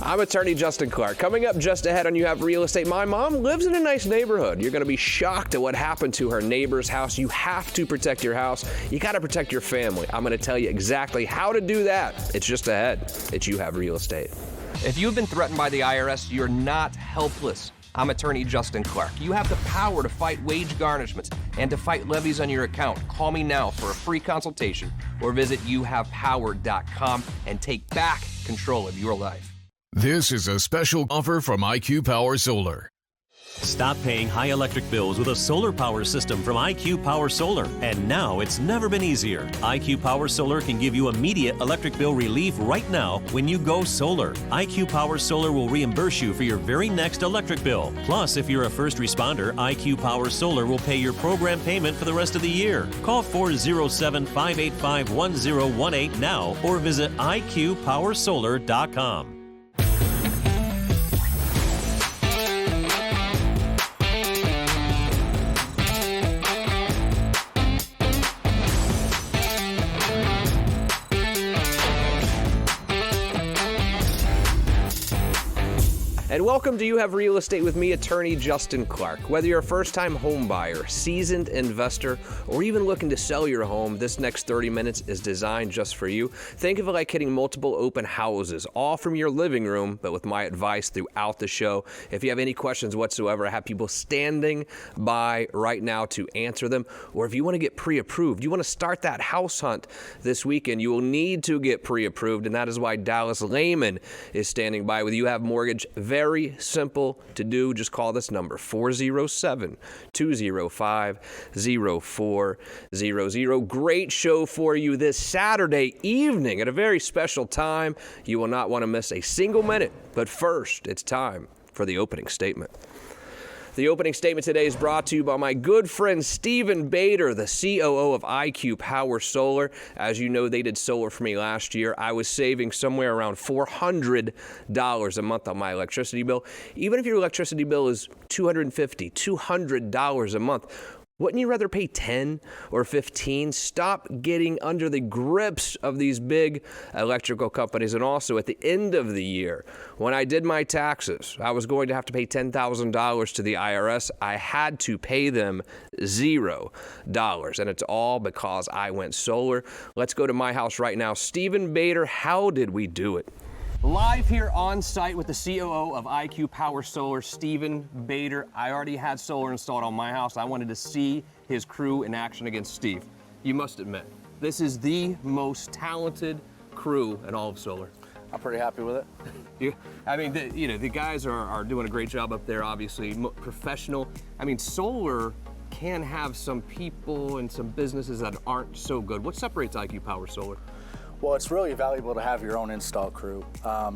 I'm attorney Justin Clark. Coming up just ahead on You Have Real Estate, my mom lives in a nice neighborhood. You're going to be shocked at what happened to her neighbor's house. You have to protect your house. You got to protect your family. I'm going to tell you exactly how to do that. It's just ahead. It's You Have Real Estate. If you've been threatened by the IRS, you're not helpless. I'm attorney Justin Clark. You have the power to fight wage garnishments and to fight levies on your account. Call me now for a free consultation or visit youhavepower.com and take back control of your life. This is a special offer from IQ Power Solar. Stop paying high electric bills with a solar power system from IQ Power Solar. And now it's never been easier. IQ Power Solar can give you immediate electric bill relief right now when you go solar. IQ Power Solar will reimburse you for your very next electric bill. Plus, if you're a first responder, IQ Power Solar will pay your program payment for the rest of the year. Call 407-585-1018 now or visit iqpowersolar.com. And welcome to You Have Real Estate with me, attorney Justin Clark. Whether you're a first-time home buyer, seasoned investor, or even looking to sell your home, this next 30 minutes is designed just for you. Think of it like hitting multiple open houses, all from your living room, but with my advice throughout the show. If you have any questions whatsoever, I have people standing by right now to answer them. Or if you want to get pre-approved, you want to start that house hunt this weekend, you will need to get pre-approved, and that is why Dallas Lehman is standing by with You Have Mortgage. Very simple to do. Just call this number, 407-205-0400. Great show for you this Saturday evening at a very special time. You will not want to miss a single minute. But first, it's time for the opening statement. The opening statement today is brought to you by my good friend Stephen Bader, the COO of IQ Power Solar. As you know, they did solar for me last year. I was saving somewhere around $400 a month on my electricity bill. Even if your electricity bill is $250, $200 a month, wouldn't you rather pay 10 or 15? Stop getting under the grips of these big electrical companies. And also at the end of the year, when I did my taxes, I was going to have to pay $10,000 to the IRS. I had to pay them $0. And it's all because I went solar. Let's go to my house right now. Stephen Bader, how did we do it? Live here on site with the COO of IQ Power Solar, Stephen Bader. I already had solar installed on my house. I wanted to see his crew in action against Steve. You must admit, this is the most talented crew in all of solar. I'm pretty happy with it. The guys are doing a great job up there, obviously, professional. I mean, solar can have some people and some businesses that aren't so good. What separates IQ Power Solar? Well, it's really valuable to have your own install crew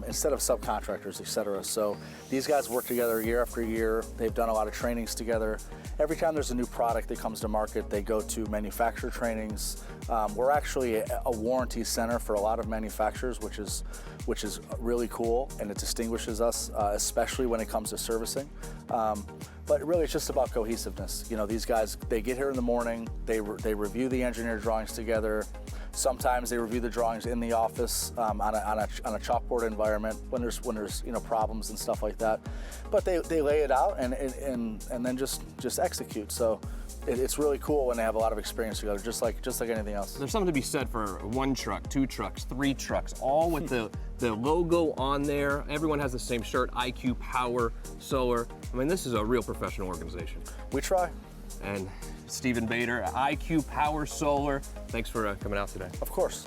instead of subcontractors, etc. So these guys work together year after year. They've done a lot of trainings together. Every time there's a new product that comes to market, they go to manufacturer trainings. We're actually a warranty center for a lot of manufacturers, which is really cool, and it distinguishes us, especially when it comes to servicing. But really, it's just about cohesiveness. You know, these guys, they get here in the morning, they review the engineer drawings together. Sometimes they review the drawings in the office on a chalkboard environment when there's problems and stuff like that. But they lay it out and then just execute. So it's really cool when they have a lot of experience together, just like anything else. There's something to be said for one truck, two trucks, three trucks, all with the logo on there. Everyone has the same shirt, IQ Power Solar. I mean, this is a real professional organization. We try. And Stephen Bader, IQ Power Solar, thanks for coming out today. Of course.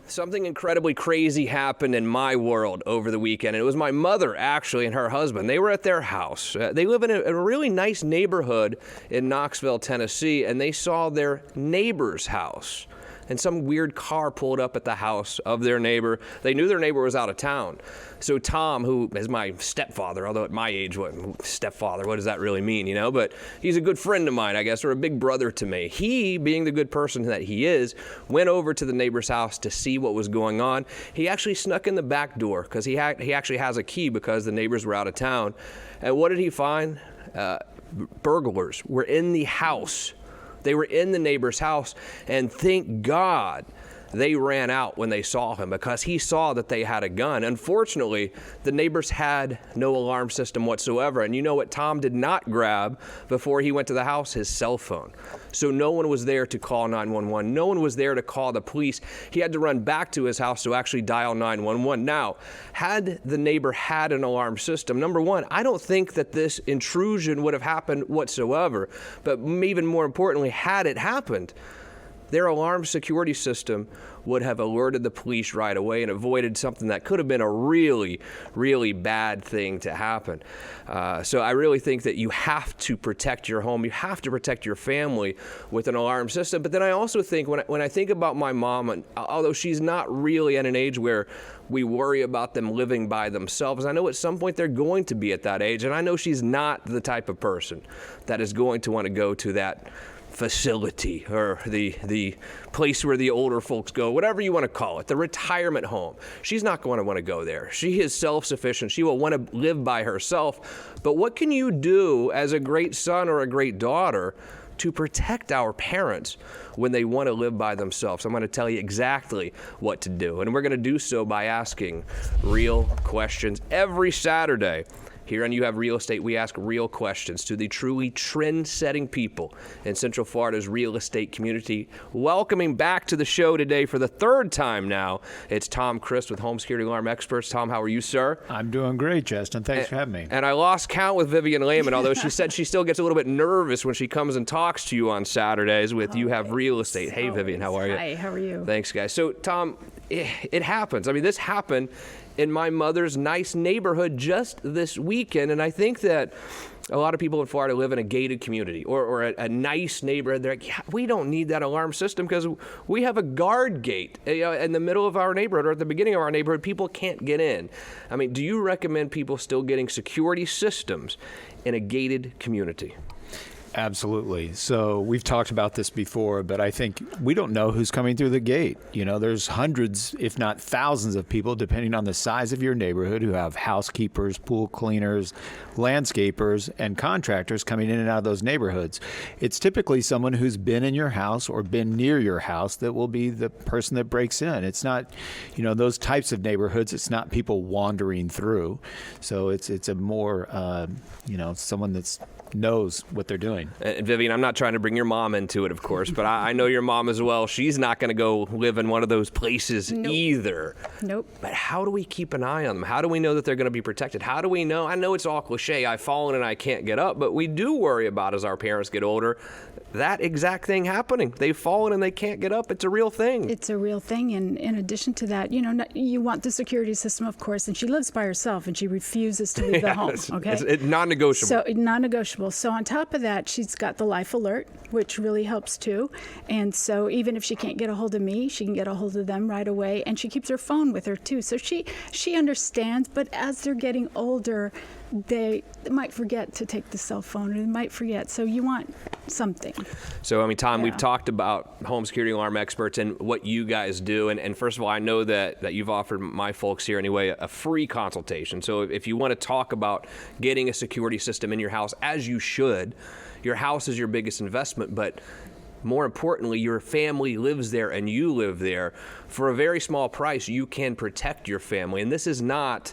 Something incredibly crazy happened in my world over the weekend. And it was my mother, actually, and her husband. They were at their house. They live in a really nice neighborhood in Knoxville, Tennessee, and they saw their neighbor's house. And some weird car pulled up at the house of their neighbor. They knew their neighbor was out of town. So Tom, who is my stepfather, although at my age, what does that really mean, you know? But he's a good friend of mine, I guess, or a big brother to me. He, being the good person that he is, went over to the neighbor's house to see what was going on. He actually snuck in the back door because he actually has a key because the neighbors were out of town. And what did he find? Burglars were in the house. They were in the neighbor's house, and thank God they ran out when they saw him because he saw that they had a gun. Unfortunately, the neighbors had no alarm system whatsoever. And you know what Tom did not grab before he went to the house? His cell phone. So no one was there to call 911. No one was there to call the police. He had to run back to his house to actually dial 911. Now, had the neighbor had an alarm system, number one, I don't think that this intrusion would have happened whatsoever. But even more importantly, had it happened, their alarm security system would have alerted the police right away and avoided something that could have been a really, really bad thing to happen. So I really think that you have to protect your home. You have to protect your family with an alarm system. But then I also think when I think about my mom, and although she's not really at an age where we worry about them living by themselves, I know at some point they're going to be at that age. And I know she's not the type of person that is going to want to go to that facility or the place where the older folks go, whatever you want to call it, the retirement home. She's not going to want to go there. She is self-sufficient. She will want to live by herself. But what can you do as a great son or a great daughter to protect our parents when they want to live by themselves? I'm going to tell you exactly what to do. And we're going to do so by asking real questions every Saturday. Here on You Have Real Estate, we ask real questions to the truly trend-setting people in Central Florida's real estate community. Welcoming back to the show today for the third time now, it's Tom Christ with Home Security Alarm Experts. Tom, how are you, sir? I'm doing great, Justin. Thanks for having me. And I lost count with Vivian Lehman, although she said she still gets a little bit nervous when she comes and talks to you on Saturdays with You Have Real Estate. Hey, Vivian, how are you? Hi, how are you? Thanks, guys. So, Tom, it happens. I mean, this happened in my mother's nice neighborhood just this weekend, and I think that a lot of people in Florida live in a gated community or a nice neighborhood. They're like, yeah, we don't need that alarm system because we have a guard gate in the middle of our neighborhood or at the beginning of our neighborhood. People can't get in. I mean, do you recommend people still getting security systems in a gated community? Absolutely. So we've talked about this before, but I think we don't know who's coming through the gate. You know, there's hundreds, if not thousands of people, depending on the size of your neighborhood, who have housekeepers, pool cleaners, landscapers, and contractors coming in and out of those neighborhoods. It's typically someone who's been in your house or been near your house that will be the person that breaks in. It's not, you know, those types of neighborhoods. It's not people wandering through. So it's a more, someone that's knows what they're doing. And Vivian, I'm not trying to bring your mom into it, of course, but I know your mom as well. She's not going to go live in one of those places either. Nope. But how do we keep an eye on them? How do we know that they're going to be protected? How do we know? I know it's all cliche. I've fallen and I can't get up, but we do worry about as our parents get older, that exact thing happening. They've fallen and they can't get up. It's a real thing. It's a real thing. And in addition to that, you want the security system, of course, and she lives by herself and she refuses to leave the home. Okay. It's non-negotiable. So non-negotiable. So on top of that, she's got the life alert, which really helps too. And so even if she can't get a hold of me, she can get a hold of them right away. And she keeps her phone with her too. So she understands, but as they're getting older, they might forget to take the cell phone, or they might forget. So you want something. So, I mean, Tom, we've talked about Home Security Alarm Experts and what you guys do. And first of all, I know that you've offered my folks here anyway a free consultation. So if you want to talk about getting a security system in your house, as you should, your house is your biggest investment, but more importantly, your family lives there and you live there. For a very small price, you can protect your family. And this is not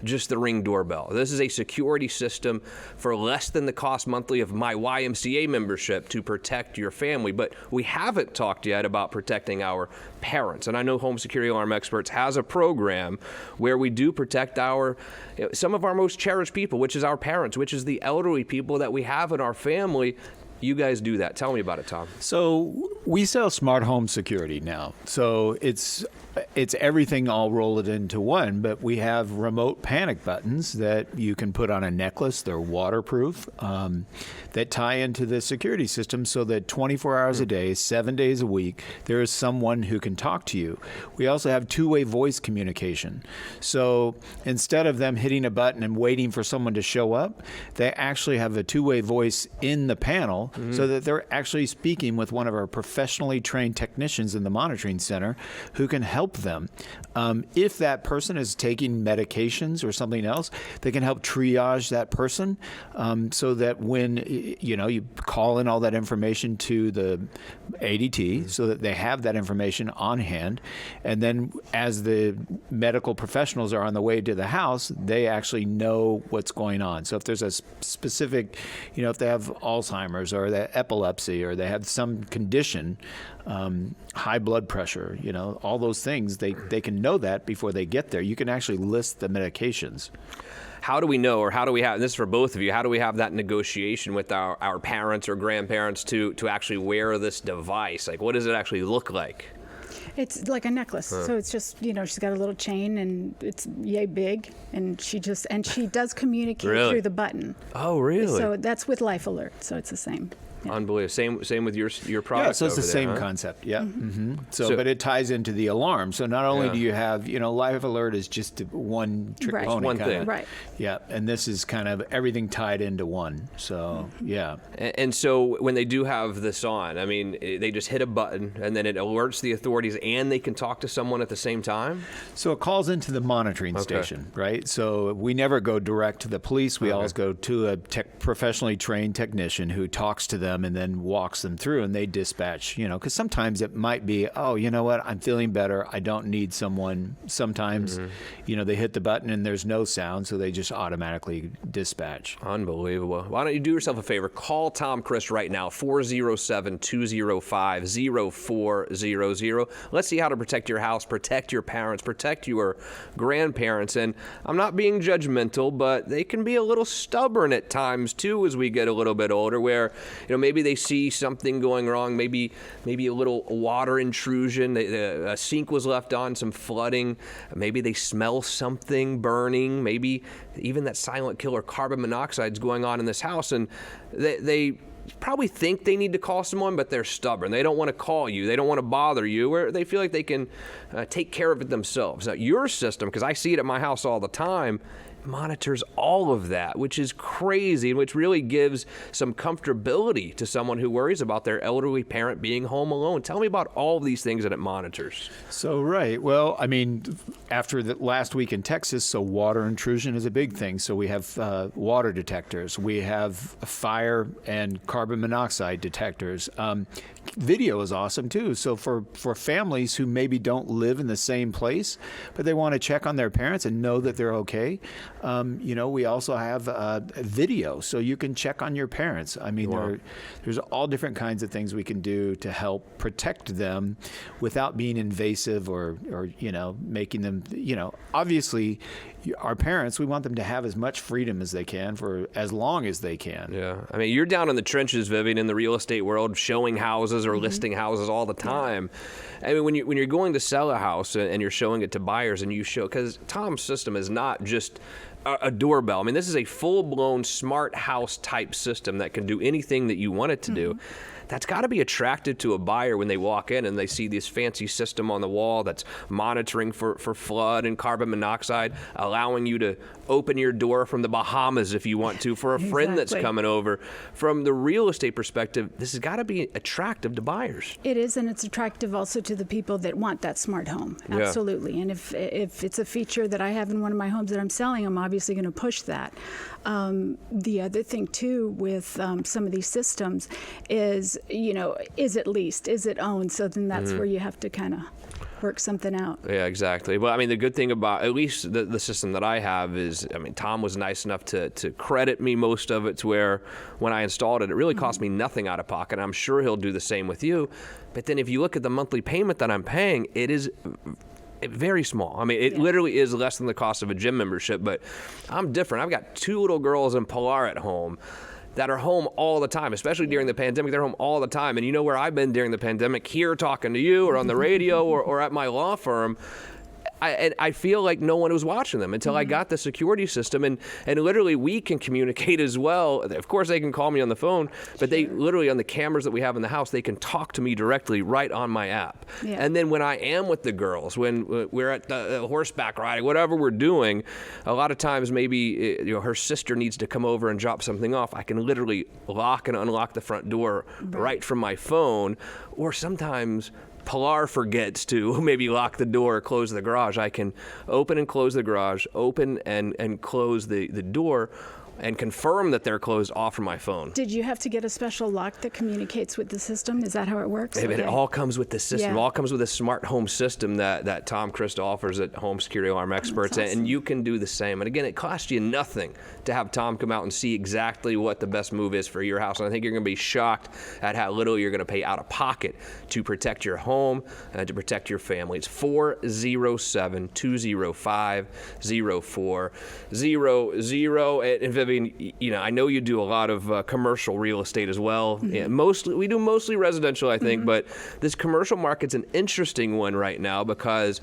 just the Ring doorbell. This is a security system for less than the cost monthly of my YMCA membership to protect your family. But we haven't talked yet about protecting our parents. And I know Home Security Alarm Experts has a program where we do protect some of our most cherished people, which is our parents, which is the elderly people that we have in our family. You guys do that. Tell me about it, Tom. So we sell smart home security now. So it's everything all rolled into one, but we have remote panic buttons that you can put on a necklace. They're waterproof, that tie into the security system so that 24 hours a day, 7 days a week, there is someone who can talk to you. We also have two-way voice communication. So instead of them hitting a button and waiting for someone to show up, they actually have a two-way voice in the panel so that they're actually speaking with one of our professionally trained technicians in the monitoring center who can help them. If that person is taking medications or something else, they can help triage that person so that when you call in all that information to the ADT so that they have that information on hand. And then as the medical professionals are on the way to the house, they actually know what's going on. So if there's a specific, if they have Alzheimer's or they have epilepsy or they have some condition, high blood pressure, all those things, they can know that before they get there. You can actually list the medications. How do we know, or how do we have, and this is for both of you, how do we have that negotiation with our parents or grandparents to actually wear this device? Like, what does it actually look like? It's like a necklace. So it's just, she's got a little chain and it's yay big, and she does communicate Really? through the button. Oh, really? So that's with Life Alert. So it's the same. Yeah. Unbelievable. Same with your product. Yeah, so it's the over same there, huh? concept. Yeah. Mm-hmm. So, but it ties into the alarm. So not only Yeah. do you have, Life Alert is just one trick Right. pony One kinda. thing. Right. Yeah, and this is kind of everything tied into one. So yeah. And so when they do have this on, I mean, they just hit a button and then it alerts the authorities and they can talk to someone at the same time? So it calls into the monitoring station, right? So we never go direct to the police. We always go to a professionally trained technician who talks to them and then walks them through, and they dispatch, because sometimes it might be, oh, you know what, I'm feeling better, I don't need someone. Sometimes, they hit the button and there's no sound, so they just automatically dispatch. Unbelievable. Why don't you do yourself a favor? Call Tom Crist right now, 407-205-0400. Let's see how to protect your house, protect your parents, protect your grandparents. And I'm not being judgmental, but they can be a little stubborn at times too as we get a little bit older, where maybe they see something going wrong, maybe a little water intrusion, a sink was left on, some flooding, maybe they smell something burning, maybe even that silent killer carbon monoxide is going on in this house, and they probably think they need to call someone, but they're stubborn. They don't want to call you. They don't want to bother you, or they feel like they can take care of it themselves. Now, your system, because I see it at my house all the time, monitors all of that, which is crazy, and which really gives some comfortability to someone who worries about their elderly parent being home alone. Tell me about all of these things that it monitors. So, right. Well, I mean, after the last week in Texas, so water intrusion is a big thing. So we have water detectors. We have fire and carbon monoxide detectors. Video is awesome, too. So for families who maybe don't live in the same place, but they want to check on their parents and know that they're okay, we also have video, so you can check on your parents. I mean, there's all different kinds of things we can do to help protect them without being invasive or making them, obviously, our parents, we want them to have as much freedom as they can for as long as they can. Yeah. I mean, you're down in the trenches, Vivian, in the real estate world, showing houses or listing houses all the time. I mean, when you're going to sell a house and you're showing it to buyers and you show, because Tom's system is not just a doorbell. I mean, this is a full-blown smart house type system that can do anything that you want it to do. That's got to be attractive to a buyer when they walk in and they see this fancy system on the wall that's monitoring for flood and carbon monoxide, allowing you to open your door from the Bahamas if you want to for a friend that's coming over. From the real estate perspective, this has got to be attractive to buyers. It is, and it's attractive also to the people that want that smart home. Yeah. Absolutely. And if it's a feature that I have in one of my homes that I'm selling, I'm obviously going to push that. The other thing, too, with some of these systems is, is it leased? Is it owned? So then that's where you have to kind of work something out. Yeah, exactly. Well, I mean, the good thing about at least the system that I have is, I mean, Tom was nice enough to credit me most of it, to where when I installed it, it really cost me nothing out of pocket. I'm sure he'll do the same with you. But then if you look at the monthly payment that I'm paying, it is very small. I mean, it literally is less than the cost of a gym membership, but I'm different. I've got 2 little girls in Pilar at home that are home all the time, especially during the pandemic. They're home all the time. And you know where I've been during the pandemic? Here talking to you, or on the radio, or at my law firm. I feel like no one was watching them until I got the security system, and literally we can communicate as well. Of course, they can call me on the phone, but they literally, on the cameras that we have in the house, they can talk to me directly right on my app. Yeah. And then when I am with the girls, when we're at the horseback riding, whatever we're doing, a lot of times maybe her sister needs to come over and drop something off. I can literally lock and unlock the front door right from my phone, or sometimes Pilar forgets to maybe lock the door or close the garage. I can open and close the garage, open and close the door, and confirm that they're closed off from my phone. Did you have to get a special lock that communicates with the system? Is that how it works? It all comes with the system. Yeah. It all comes with a smart home system that Tom Christ offers at Home Security Alarm Experts, That's awesome. and you can do the same. And again, it costs you nothing to have Tom come out and see exactly what the best move is for your house. And I think you're going to be shocked at how little you're going to pay out of pocket to protect your home and to protect your family. It's 407-205-0400. And Vivian, I know you do a lot of commercial real estate as well. Yeah, we do mostly residential, I think, but this commercial market's an interesting one right now because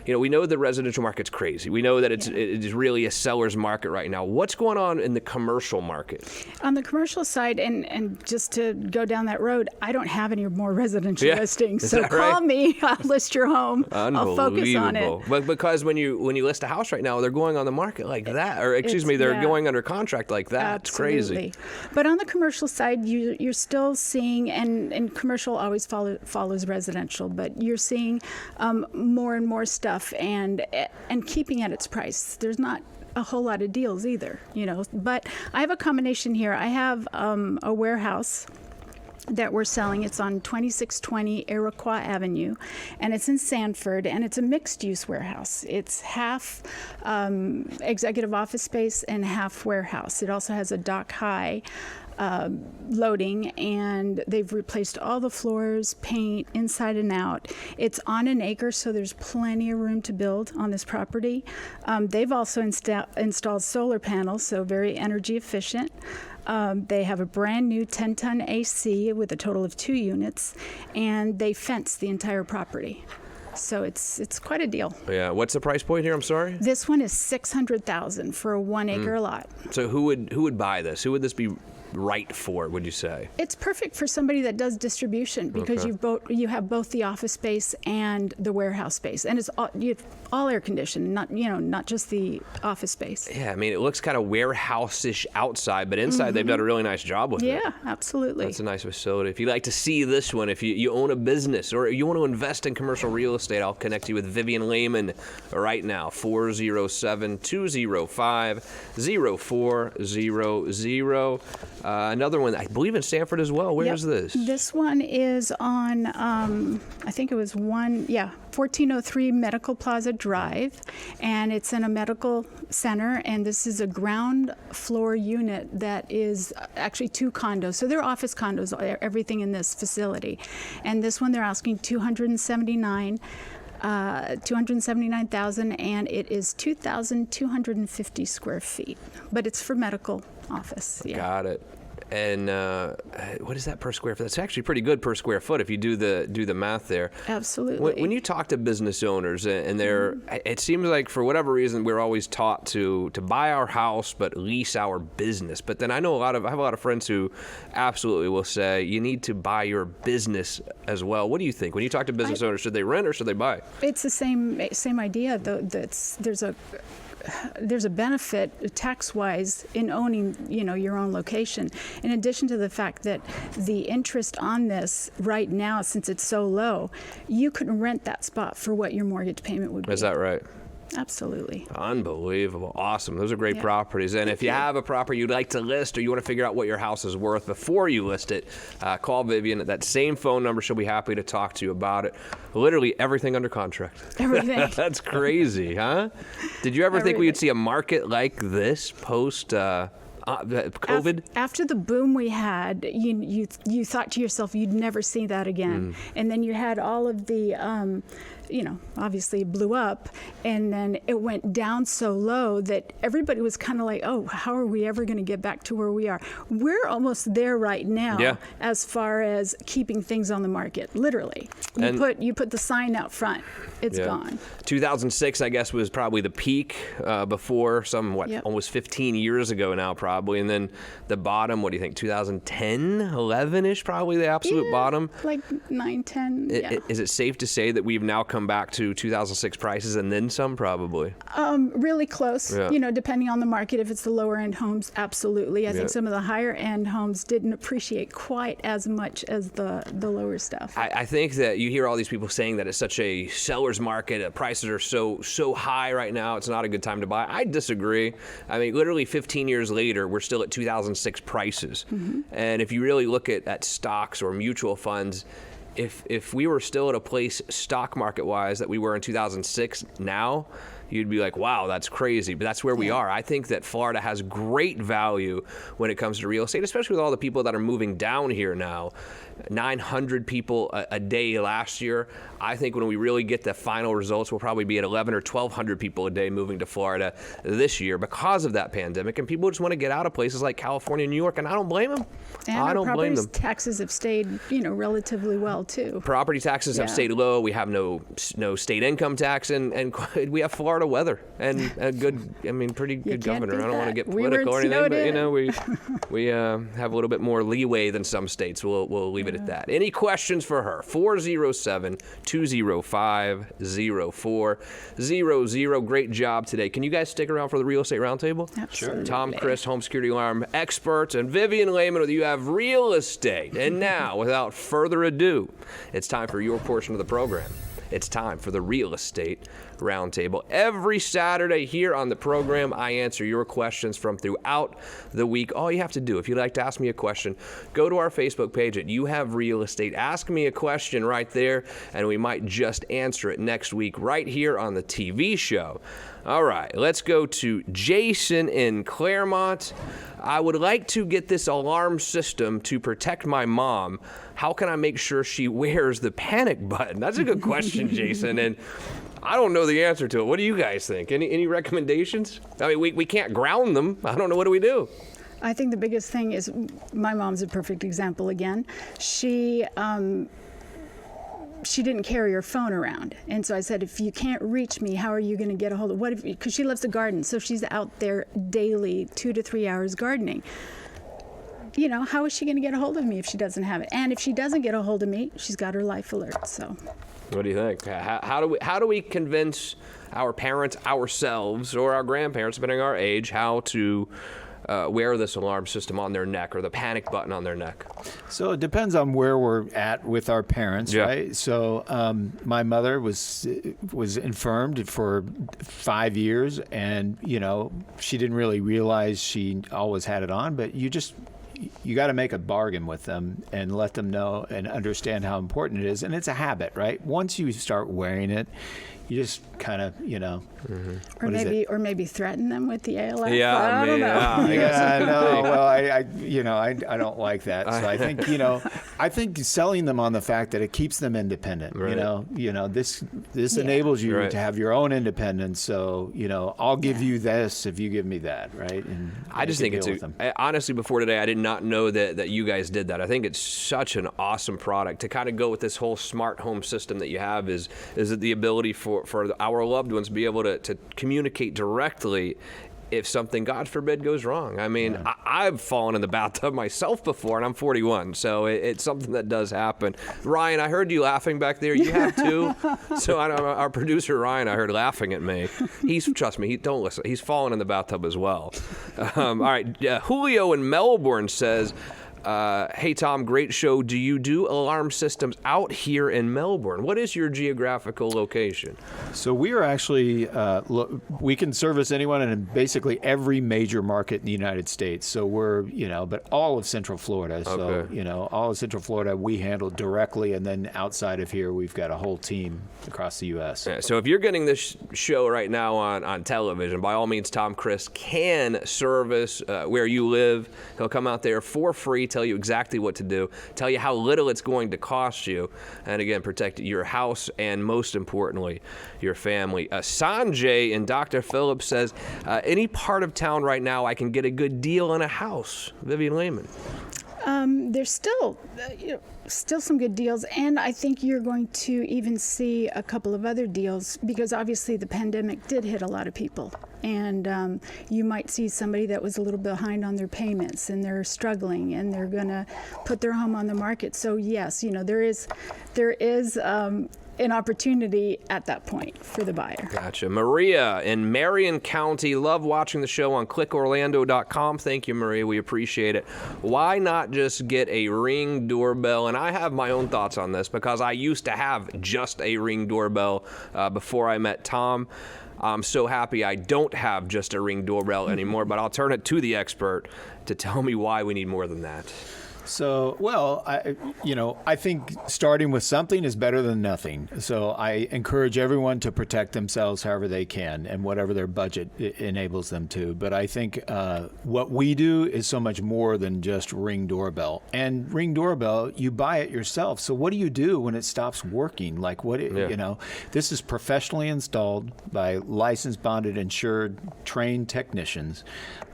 we know the residential market's crazy. We know that it is really a seller's market right now. What's going on in the commercial market? On the commercial side, and just to go down that road, I don't have any more residential listings. Is So that call right? me. I'll list your home. I'll focus on it. But because when you list a house right now, they're going on the market like that, or they're going under contract like that. Absolutely. It's crazy. But on the commercial side, you're still seeing, and commercial always follows residential, but you're seeing more and more stuff and keeping at its price. There's not a whole lot of deals either, but I have a combination here. I have a warehouse that we're selling. It's on 2620 Iroquois Avenue, and it's in Sanford, and it's a mixed-use warehouse. It's half executive office space and half warehouse. It also has a dock high loading, and they've replaced all the floors, paint, inside and out. It's on an acre, so there's plenty of room to build on this property. They've also installed solar panels, so very energy efficient. They have a brand new 10-ton AC with a total of 2 units, and they fence the entire property. So it's quite a deal. Yeah. What's the price point here? I'm sorry. This one is $600,000 for a 1-acre lot. So who would buy this? Who would this be right for, would you say? It's perfect for somebody that does distribution because you have both the office space and the warehouse space, and it's all air conditioned, not just the office space. Yeah, I mean, it looks kind of warehouse-ish outside, but inside they've done a really nice job with it. Yeah, absolutely. That's a nice facility. If you'd like to see this one, if you own a business or you want to invest in commercial real estate, I'll connect you with Vivian Lehman right now, 407-205-0400. Another one, I believe in Sanford as well. Where is this? This one is on, I think it was 1403 Medical Plaza Drive, and it's in a medical center, and this is a ground floor unit that is actually 2 condos. So they're office condos, everything in this facility. And this one they're asking $279,000, and it is 2,250 square feet. But it's for medical office. Yeah. Got it. And what is that per square foot? That's actually pretty good per square foot if you do the math there. Absolutely. When you talk to business owners, and it seems like for whatever reason we're always taught to buy our house but lease our business. But then I have a lot of friends who absolutely will say you need to buy your business as well. What do you think when you talk to business owners? Should they rent or should they buy? It's the same idea, though. There's a benefit tax-wise in owning, your own location. In addition to the fact that the interest on this right now, since it's so low, you could rent that spot for what your mortgage payment would be. Is that right? Absolutely. Unbelievable. Awesome. Those are great properties. And if you have a property you'd like to list or you want to figure out what your house is worth before you list it, call Vivian at that same phone number. She'll be happy to talk to you about it. Literally everything under contract. Everything. That's crazy, huh? Did you ever think we would see a market like this post COVID? After the boom we had, you thought to yourself you'd never see that again. And then you had all of the obviously blew up, and then it went down so low that everybody was kind of like, oh, how are we ever going to get back to where we are? We're almost there right now as far as keeping things on the market, literally. You put the sign out front, it's gone. 2006, I guess, was probably the peak before almost 15 years ago now, probably. And then the bottom, what do you think, 2010, 11-ish, probably the absolute bottom? Like 9, 10, Is it safe to say that we've now come back to 2006 prices and then some, probably? Really close, depending on the market. If it's the lower end homes, absolutely. I think some of the higher end homes didn't appreciate quite as much as the lower stuff. I think that you hear all these people saying that it's such a seller's market, prices are so high right now, it's not a good time to buy. I disagree. I mean, literally 15 years later, we're still at 2006 prices. And if you really look at stocks or mutual funds, if we were still at a place stock market wise that we were in 2006 now, you'd be like, wow, that's crazy. But that's where we are. I think that Florida has great value when it comes to real estate, especially with all the people that are moving down here now. 900 people a day last year. I think when we really get the final results, we'll probably be at 1,100 or 1,200 people a day moving to Florida this year because of that pandemic. And people just want to get out of places like California and New York, and I don't blame them. And I don't blame them. Taxes have stayed, relatively well too. Property taxes have stayed low. We have no state income tax, and we have Florida weather and a good, pretty good governor. I don't want to get political or anything, but we have a little bit more leeway than some states. We'll leave it at that. Any questions for her? 407-205-0400. Great job today. Can you guys stick around for the Real Estate Roundtable? Absolutely. Tom Crist, home security alarm expert, and Vivian Lehman with You Have Real Estate. And now, without further ado, it's time for your portion of the program. It's time for the Real Estate Roundtable. Every Saturday here on the program, I answer your questions from throughout the week. All you have to do, if you'd like to ask me a question, go to our Facebook page at You Have Real Estate. Ask me a question right there, and we might just answer it next week right here on the TV show. All right, let's go to Jason in Claremont. I would like to get this alarm system to protect my mom. How can I make sure she wears the panic button? That's a good question, Jason. And I don't know the answer to it. What do you guys think? Any recommendations? I mean, we can't ground them. I don't know. What do we do? I think the biggest thing is my mom's a perfect example again. She didn't carry her phone around. And so I said, if you can't reach me, how are you going to get a hold of because she loves to garden. So she's out there daily 2 to 3 hours gardening. How is she going to get a hold of me if she doesn't have it? And if she doesn't get a hold of me, she's got her life alert. So what do you think? How do we convince our parents, ourselves, or our grandparents, depending on our age, how to wear this alarm system on their neck or the panic button on their neck? So it depends on where we're at with our parents, right? So my mother was infirmed for 5 years, and she didn't really realize she always had it on. But you got to make a bargain with them and let them know and understand how important it is. And it's a habit, right? Once you start wearing it, you just kind of, or maybe threaten them with the ALF. Yeah, I don't know. No. Well, I don't like that. So I think, I think selling them on the fact that it keeps them independent. Right. This enables you to have your own independence. So, I'll give you this if you give me that, right? And I just think honestly, before today, I did not know that you guys did that. I think it's such an awesome product to kind of go with this whole smart home system that you have. Is the ability for our loved ones to be able to communicate directly if something, God forbid, goes wrong. I mean, I've fallen in the bathtub myself before, and I'm 41, so it's something that does happen. Ryan, I heard you laughing back there. You have too. So our producer, Ryan, I heard laughing at me. Trust me, don't listen. He's fallen in the bathtub as well. All right, Julio in Melbourne says, hey, Tom, great show. Do you do alarm systems out here in Melbourne? What is your geographical location? So we are actually, we can service anyone in basically every major market in the United States. So we're, but all of Central Florida. Okay. So, all of Central Florida we handle directly. And then outside of here, we've got a whole team across the U.S. Yeah, so if you're getting this show right now on television, by all means, Tom Crist can service where you live. He'll come out there for free tell you exactly what to do, tell you how little it's going to cost you, and again, protect your house and most importantly, your family. Sanjay in Dr. Phillips says, any part of town right now I can get a good deal on a house. Vivian Lehman. There's still, still some good deals, and I think you're going to even see a couple of other deals because obviously the pandemic did hit a lot of people, and you might see somebody that was a little behind on their payments and they're struggling and they're going to put their home on the market. So yes, there is an opportunity at that point for the buyer. Gotcha. Maria in Marion County, love watching the show on clickorlando.com. Thank you, Maria. We appreciate it. Why not just get a Ring doorbell? And I have my own thoughts on this because I used to have just a Ring doorbell before I met Tom. I'm so happy I don't have just a Ring doorbell anymore, but I'll turn it to the expert to tell me why we need more than that. So, well, I think starting with something is better than nothing. So I encourage everyone to protect themselves however they can and whatever their budget enables them to. But I think what we do is so much more than just Ring doorbell. And Ring doorbell, you buy it yourself. So what do you do when it stops working? Like this is professionally installed by licensed, bonded, insured, trained technicians.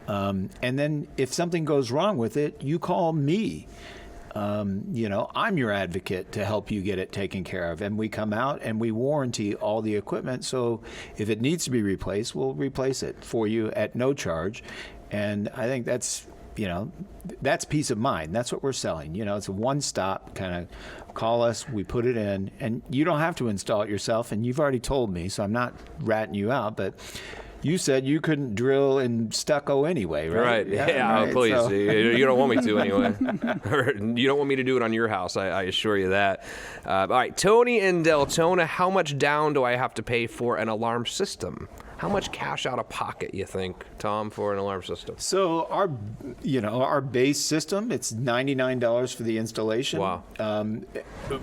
And then if something goes wrong with it, you call me. I'm your advocate to help you get it taken care of. And we come out and we warranty all the equipment. So if it needs to be replaced, we'll replace it for you at no charge. And I think that's peace of mind. That's what we're selling. It's a one-stop kind of call us, we put it in, and you don't have to install it yourself. And you've already told me, so I'm not ratting you out, but you said you couldn't drill in stucco anyway, right? Right. Yeah, right. Please. So. You don't want me to anyway. You don't want me to do it on your house, I assure you that. All right, Tony in Deltona, how much down do I have to pay for an alarm system? How much cash out of pocket, you think, Tom, for an alarm system? So our base system, it's $99 for the installation. Wow.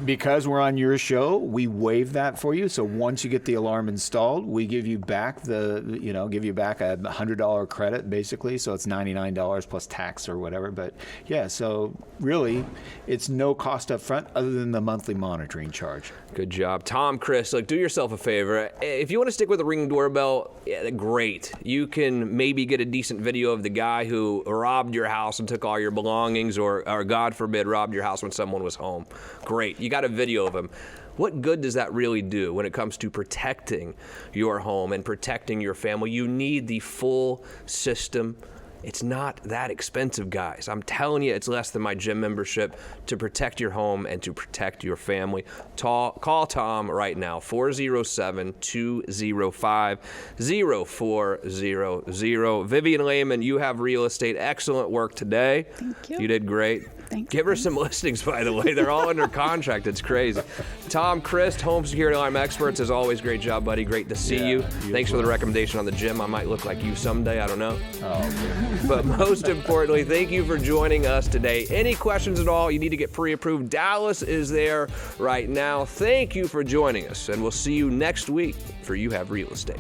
Because we're on your show, we waive that for you. So once you get the alarm installed, we give you back a $100 credit, basically. So it's $99 plus tax or whatever. But yeah, so really, it's no cost up front other than the monthly monitoring charge. Good job. Tom, Chris, do yourself a favor. If you want to stick with the Ring doorbell, yeah, great. You can maybe get a decent video of the guy who robbed your house and took all your belongings or God forbid, robbed your house when someone was home. Great. You got a video of him. What good does that really do when it comes to protecting your home and protecting your family? You need the full system. It's not that expensive, guys. I'm telling you, it's less than my gym membership to protect your home and to protect your family. Call Tom right now, 407-205-0400. Vivian Lehman, you have real estate. Excellent work today. Thank you. You did great. Thank Give her some listings, by the way. They're all under contract. It's crazy. Tom Christ, Home Security Alarm Experts, as always, great job, buddy. Great to see you. Thanks for the recommendation on the gym. I might look like you someday. I don't know. Oh, okay. But most importantly, thank you for joining us today. Any questions at all, you need to get pre-approved. Dallas is there right now. Thank you for joining us, and we'll see you next week for You Have Real Estate.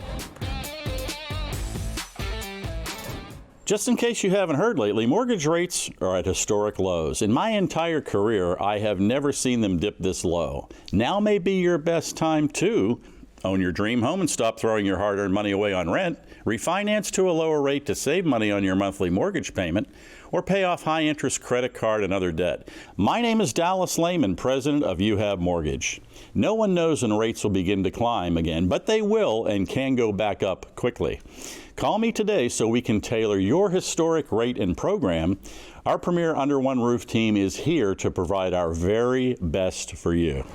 Just in case you haven't heard lately, mortgage rates are at historic lows. In my entire career, I have never seen them dip this low. Now may be your best time to own your dream home and stop throwing your hard-earned money away on rent, refinance to a lower rate to save money on your monthly mortgage payment, or pay off high-interest credit card and other debt. My name is Dallas Lehman, president of You Have Mortgage. No one knows when rates will begin to climb again, but they will and can go back up quickly. Call me today so we can tailor your historic rate and program. Our premier Under One Roof team is here to provide our very best for you.